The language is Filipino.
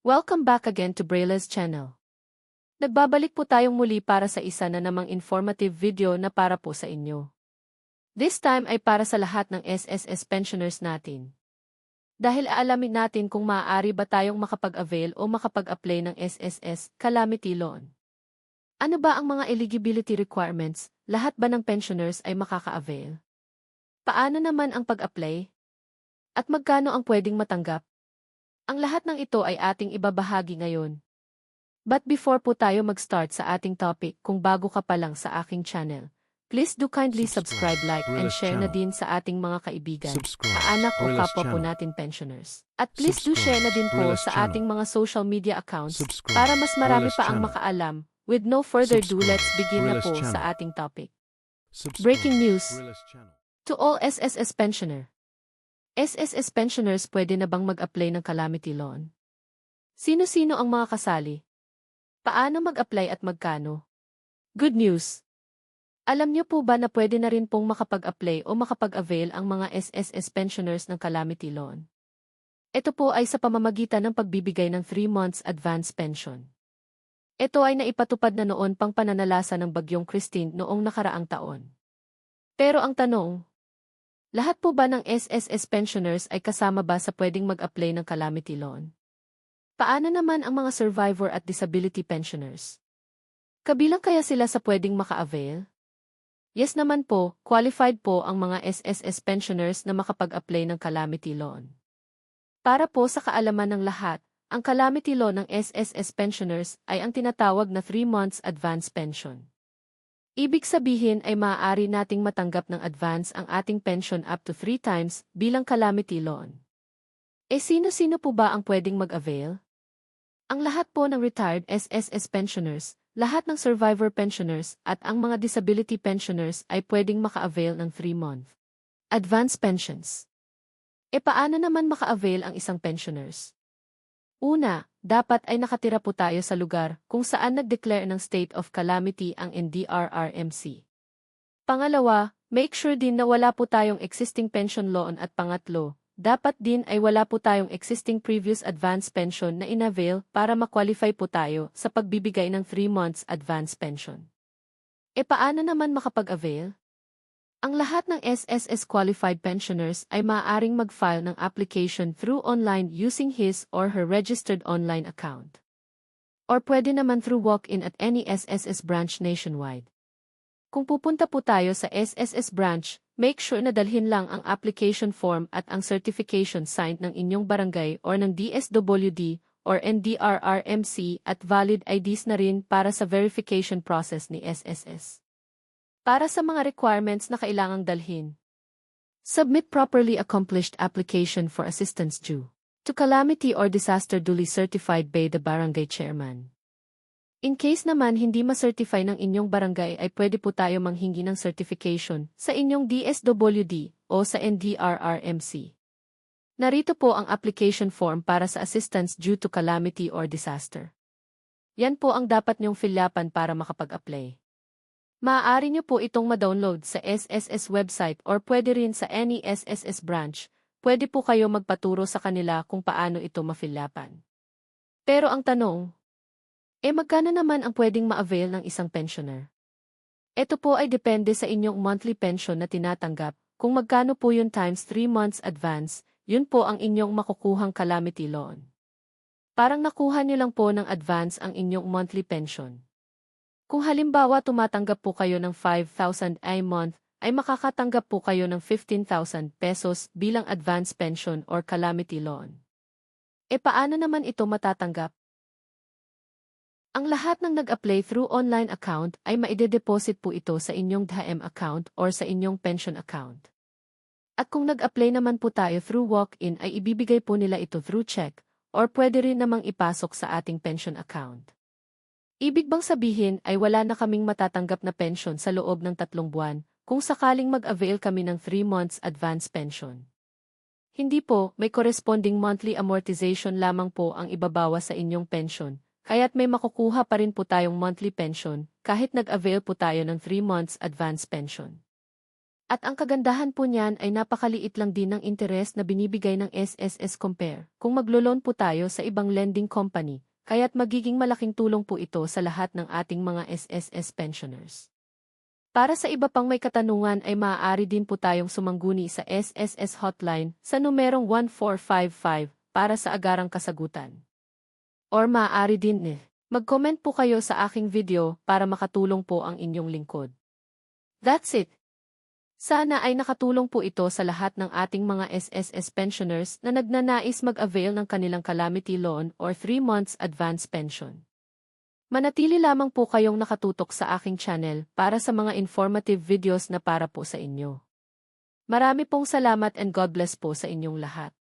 Welcome back again to Brayla's channel. Nagbabalik po tayong muli para sa isa na namang informative video na para po sa inyo. This time ay para sa lahat ng SSS pensioners natin. Dahil aalamin natin kung maaari ba tayong makapag-avail o makapag-apply ng SSS Calamity Loan. Ano ba ang mga eligibility requirements? Lahat ba ng pensioners ay makaka-avail? Paano naman ang pag-apply? At magkano ang pwedeng matanggap? Ang lahat ng ito ay ating ibabahagi ngayon. But before po tayo mag-start sa ating topic, kung bago ka pa lang sa aking channel, please do kindly subscribe, like, and share na din sa ating mga kaibigan, kaanak o kapwa po natin pensioners. At please do share na din po sa ating mga social media accounts para mas marami pa ang makaalam. With no further ado, let's begin na po sa ating topic. Breaking news. To all SSS pensioner. SSS pensioners pwede na bang mag-apply ng calamity loan? Sino-sino ang mga kasali? Paano mag-apply at magkano? Good news! Alam niyo po ba na pwede na rin pong makapag-apply o makapag-avail ang mga SSS pensioners ng calamity loan? Ito po ay sa pamamagitan ng pagbibigay ng 3 months advance pension. Ito ay naipatupad na noon pang pananalasa ng Bagyong Christine noong nakaraang taon. Pero ang tanong, lahat po ba ng SSS pensioners ay kasama ba sa pwedeng mag-apply ng calamity loan? Paano naman ang mga survivor at disability pensioners? Kabilang kaya sila sa pwedeng maka-avail? Yes naman po, qualified po ang mga SSS pensioners na makapag-apply ng calamity loan. Para po sa kaalaman ng lahat, ang calamity loan ng SSS pensioners ay ang tinatawag na 3 months advance pension. Ibig sabihin ay maaari nating matanggap ng advance ang ating pension up to 3 times bilang calamity loan. Sino-sino po ba ang pwedeng mag-avail? Ang lahat po ng retired SSS pensioners, lahat ng survivor pensioners at ang mga disability pensioners ay pwedeng maka-avail ng 3-month advance pensions. Paano naman maka-avail ang isang pensioners? Una, dapat ay nakatira po tayo sa lugar kung saan nag-declare ng state of calamity ang NDRRMC. Pangalawa, make sure din na wala po tayong existing pension loan at pangatlo, dapat din ay wala po tayong existing previous advance pension na inavail para ma-qualify po tayo sa pagbibigay ng 3 months advance pension. Paano naman makapag-avail? Ang lahat ng SSS qualified pensioners ay maaaring mag-file ng application through online using his or her registered online account. Or pwede naman through walk-in at any SSS branch nationwide. Kung pupunta po tayo sa SSS branch, make sure na dalhin lang ang application form at ang certification signed ng inyong barangay or ng DSWD or NDRRMC at valid IDs na rin para sa verification process ni SSS. Para sa mga requirements na kailangang dalhin. Submit properly accomplished application for assistance due to calamity or disaster duly certified by the barangay chairman. In case naman hindi ma-certify ng inyong barangay ay pwede po tayo manghingi ng certification sa inyong DSWD o sa NDRRMC. Narito po ang application form para sa assistance due to calamity or disaster. Yan po ang dapat niyong filyapan para makapag-apply. Maaari niyo po itong ma-download sa SSS website or pwede rin sa any SSS branch. Pwede po kayo magpaturo sa kanila kung paano ito mafilyapan. Pero ang tanong, magkano naman ang pwedeng ma-avail ng isang pensioner? Ito po ay depende sa inyong monthly pension na tinatanggap. Kung magkano po yun times 3 months advance, yun po ang inyong makukuhang calamity loan. Parang nakuha niyo lang po ng advance ang inyong monthly pension. Kung halimbawa tumatanggap po kayo ng 5,000 a month, ay makakatanggap po kayo ng 15,000 pesos bilang advance pension or calamity loan. Paano naman ito matatanggap? Ang lahat ng nag-apply through online account ay maide-deposit po ito sa inyong DHM account or sa inyong pension account. At kung nag-apply naman po tayo through walk-in ay ibibigay po nila ito through check or pwede rin namang ipasok sa ating pension account. Ibig bang sabihin ay wala na kaming matatanggap na pension sa loob ng 3 buwan kung sakaling mag-avail kami ng 3 months advance pension? Hindi po, may corresponding monthly amortization lamang po ang ibabawas sa inyong pension, kaya't may makukuha pa rin po tayong monthly pension kahit nag-avail po tayo ng 3 months advance pension. At ang kagandahan po niyan ay napakaliit lang din ng interes na binibigay ng SSS Compare kung maglo-loan po tayo sa ibang lending company, kaya't magiging malaking tulong po ito sa lahat ng ating mga SSS pensioners. Para sa iba pang may katanungan ay maaari din po tayong sumangguni sa SSS Hotline sa numerong 1455 para sa agarang kasagutan. Or maaari din mag-comment po kayo sa aking video para makatulong po ang inyong lingkod. That's it! Sana ay nakatulong po ito sa lahat ng ating mga SSS pensioners na nagnanais mag-avail ng kanilang calamity loan or 3 months advance pension. Manatili lamang po kayong nakatutok sa aking channel para sa mga informative videos na para po sa inyo. Marami pong salamat and God bless po sa inyong lahat.